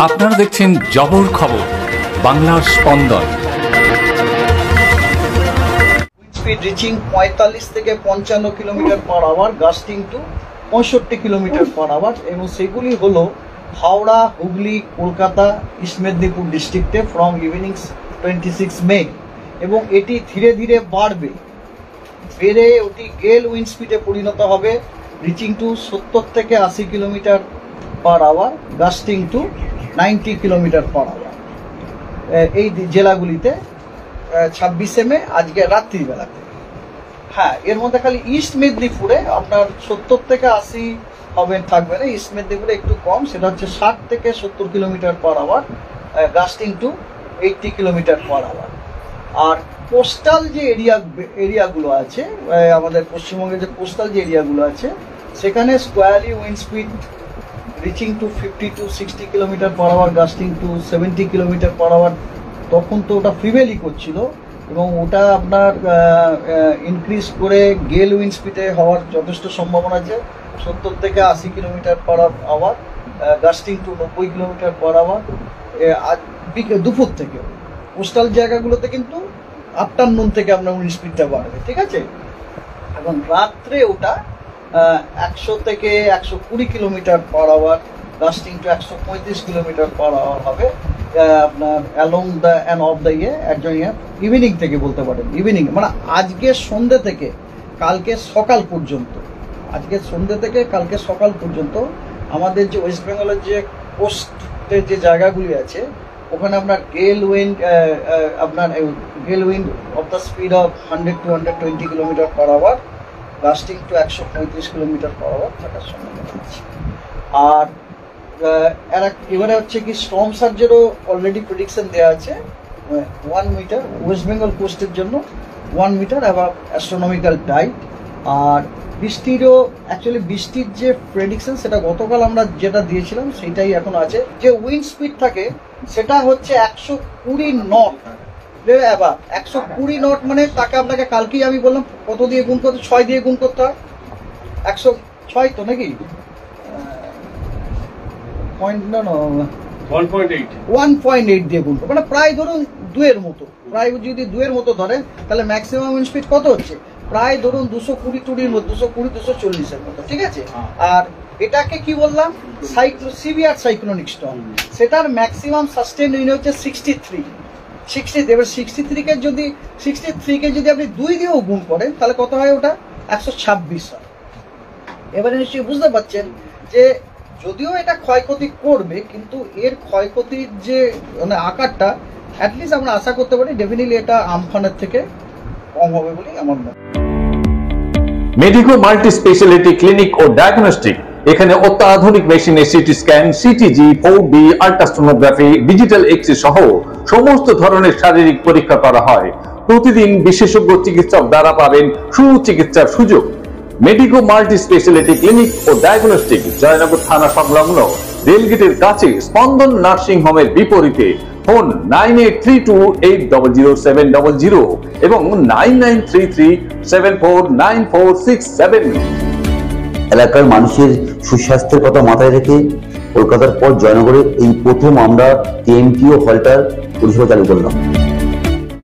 আপনারা দেখছেন জবর খবর, বাংলার স্পন্দন। স্পিড রিচিং 45 থেকে 55 kilometre per hour, gusting to 65 kilometre per hour, এবং সেগুলি হলো হাওড়া, হুগলি, কলকাতা, ইস্ট মেদিনীপুর ডিস্ট্রিক্টে ফ্রম ইভিনিং 26 মে। এবং এটি ধীরে ধীরে বাড়বে, বেড়ে ওটি গেল উইন্ড স্পিডে পরিণত হবে, রিচিং টু 70 থেকে 80 kilometre per hour, gusting to 90 kilometre per hour এই জেলাগুলিতে 26 মে আজকে রাত্রিবেলাতে। হ্যাঁ, এর মধ্যে খালি ইস্ট মেদিনীপুরে আপনার 70 থেকে 80 হবে, থাকবে না। ইস্ট মেদিনীপুরে একটু কম, সেটা হচ্ছে 60 থেকে 70 kilometre per hour, gusting to 80 kilometre per hour. আর কোস্টাল যে এরিয়াগুলো আছে, আমাদের পশ্চিমবঙ্গের যে কোস্টাল যে এরিয়াগুলো আছে, সেখানে squally wind speed reaching to 50 to 60 kilometre per hour, gusting to 70 kilometre per hour. তখন তো ওটা ফ্রিভেলি করছিল, এবং ওটা আপনার ইনক্রিজ করে গেল উইন্ড স্পিডে হওয়ার যথেষ্ট সম্ভাবনা আছে, 70 থেকে 80 kilometre per hour, gusting to 90 kilometre per hour দুপুর থেকে। কোস্টাল জায়গাগুলোতে কিন্তু আফটারনুন থেকে আপনার উইন্ড স্পিডটা বাড়বে, ঠিক আছে। এবং রাত্রে ওটা 100 থেকে 120 kilometre per hour, gusting to 135 kilometre per hour হবে আপনার along the and of the একজন ইভিনিং থেকে বলতে পারেন। ইভিনিং মানে আজকে সন্ধ্যে থেকে কালকে সকাল পর্যন্ত, আজকে সন্ধ্যে থেকে কালকে সকাল পর্যন্ত আমাদের যে ওয়েস্ট বেঙ্গলের যে কোস্টের যে জায়গাগুলি আছে, ওখানে আপনার gale wind of the speed of 100 to 120 kilometre per hour, gusting to 135 kilometre per hour থাকার সম্ভাবনা আছে। আর এবারে হচ্ছে কি স্টর্ম সার্জেরও অলরেডি প্রেডিকশন দেওয়া আছে 1 মিটার ওয়েস্ট বেঙ্গল কোস্টের জন্য, 1 মিটার অ্যাবাভ অ্যাস্ট্রোনমিক্যাল টাইড। আর বৃষ্টিরও অ্যাকচুয়ালি বৃষ্টির যে প্রেডিকশন সেটা গতকাল আমরা যেটা দিয়েছিলাম সেটাই এখন আছে। যে উইন্ড স্পিড থাকে সেটা হচ্ছে 120 নট অ্যাবাভ। 120 নট মানে তাকে আপনাকে কালকেই আমি বললাম কত দিয়ে গুণ করতে, 6 দিয়ে গুণ করতে হয়, 106 তো নাকি 1.8 দিয়ে গুণ করবো, মানে প্রায় ধরুন 2 এর মতো। প্রায় যদি 2 এর মতো ধরেন তাহলে ম্যাক্সিমাম উইন্ড স্পিড কত হচ্ছে, প্রায় ধরুন 220 মতো, 220-240 এর মতো, ঠিক আছে। আর এটাকে কি বললাম, সিভিয়ার সাইক্লোনিক স্টর্ম, সেটার ম্যাক্সিমাম সাস্টেইন উইন্ড হচ্ছে 63। এবার 63কে যদি আপনি 2 দিয়েও গুণ করেন তাহলে কত হয়, ওটা 126 হয়। এবারে নিশ্চয়ই বুঝতে পারছেন যে যদিও এটা ক্ষয়ক্ষতি করবে, কিন্তু এর ক্ষয়ক্ষতির যে মানে আকারটা অ্যাটলিস্ট আমরা আশা করতে পারি ডেফিনেটলি এটা আমফানের থেকে কম হবে বলেই আমার মনে হয়। মেডিকো মাল্টি স্পেশালিটি ক্লিনিক ও ডায়াগনস্টিক, এখানে অত্যাধুনিক মেশিনে CT scan, CTG, 4D, ultrasonography, digital X-ray সহ সমস্ত ধরনের শারীরিক পরীক্ষা করা হয়। প্রতিদিন বিশেষজ্ঞ চিকিৎসক দ্বারা পাবেন সুচিকিৎসার সুযোগ। মেডিকো মাল্টি স্পেশালিটি ক্লিনিক ও ডায়াগনস্টিক, জয়নগর থানা সংলগ্ন, রেলগেটের কাছে, স্পন্দন নার্সিং হোমের বিপরীতে। ফোন 9832800700 এবং 9933749467। এলাকার মানুষের সুস্বাস্থ্যের কথা মাথায় রেখে কলকাতার পর জয়নগরে এই প্রথম আমরা কেএমটিও হল্টার পরিষেবা চালু করলাম।